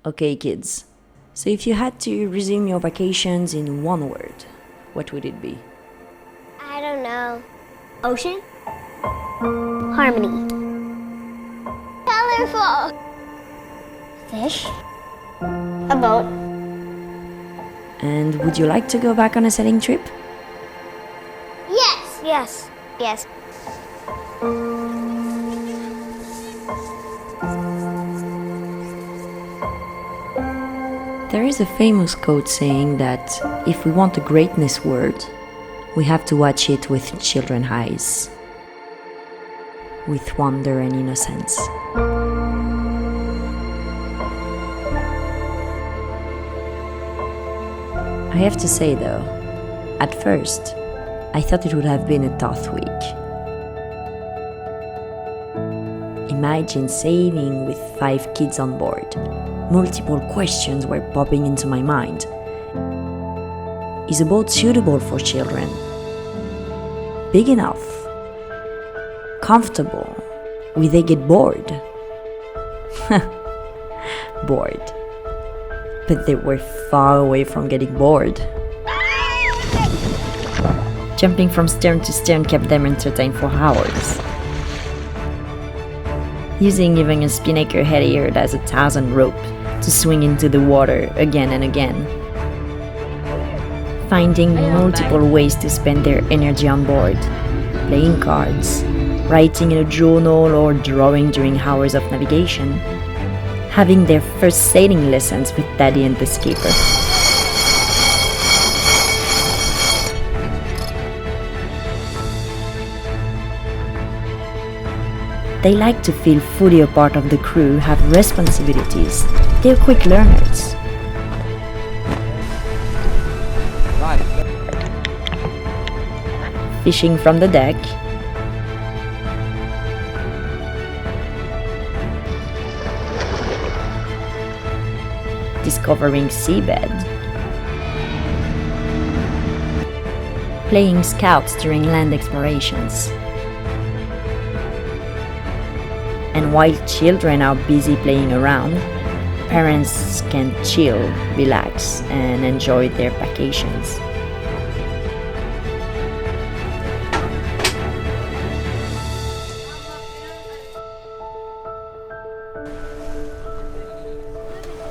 Okay, kids. So if you had to resume your vacations in one word, what would it be? I don't know. Ocean? Harmony. Colorful. Fish? A boat. And would you like to go back on a sailing trip? Yes. Yes. Yes. There is a famous quote saying that if we want a greatness word, we have to watch it with children's eyes, with wonder and innocence. I have to say though, at first, I thought it would have been a tough week. Imagine sailing with 5 kids on board. Multiple questions were popping into my mind. Is a boat suitable for children? Big enough? Comfortable? Will they get bored? Bored. But they were far away from getting bored. Jumping from stern to stern kept them entertained for hours. Using even a spinnaker heavier as 1,000 rope to swing into the water again and again. Finding multiple ways to spend their energy on board. Playing cards, writing in a journal or drawing during hours of navigation. Having their first sailing lessons with Daddy and the skipper. They like to feel fully a part of the crew, have responsibilities. They're quick learners. Fishing from the deck. Discovering seabed. Playing scouts during land explorations. And while children are busy playing around, parents can chill, relax, and enjoy their vacations.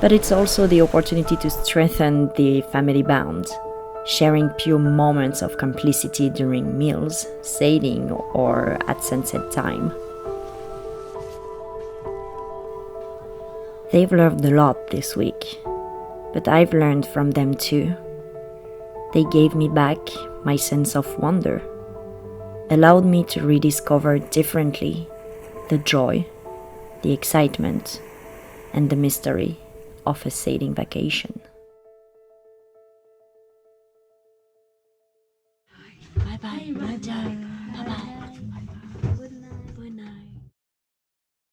But it's also the opportunity to strengthen the family bond, sharing pure moments of complicity during meals, sailing, or at sunset time. They've learned a lot this week, but I've learned from them too. They gave me back my sense of wonder, allowed me to rediscover differently the joy, the excitement, and the mystery of a sailing vacation. Bye bye. Bye bye. Bye bye. Good night. Good night.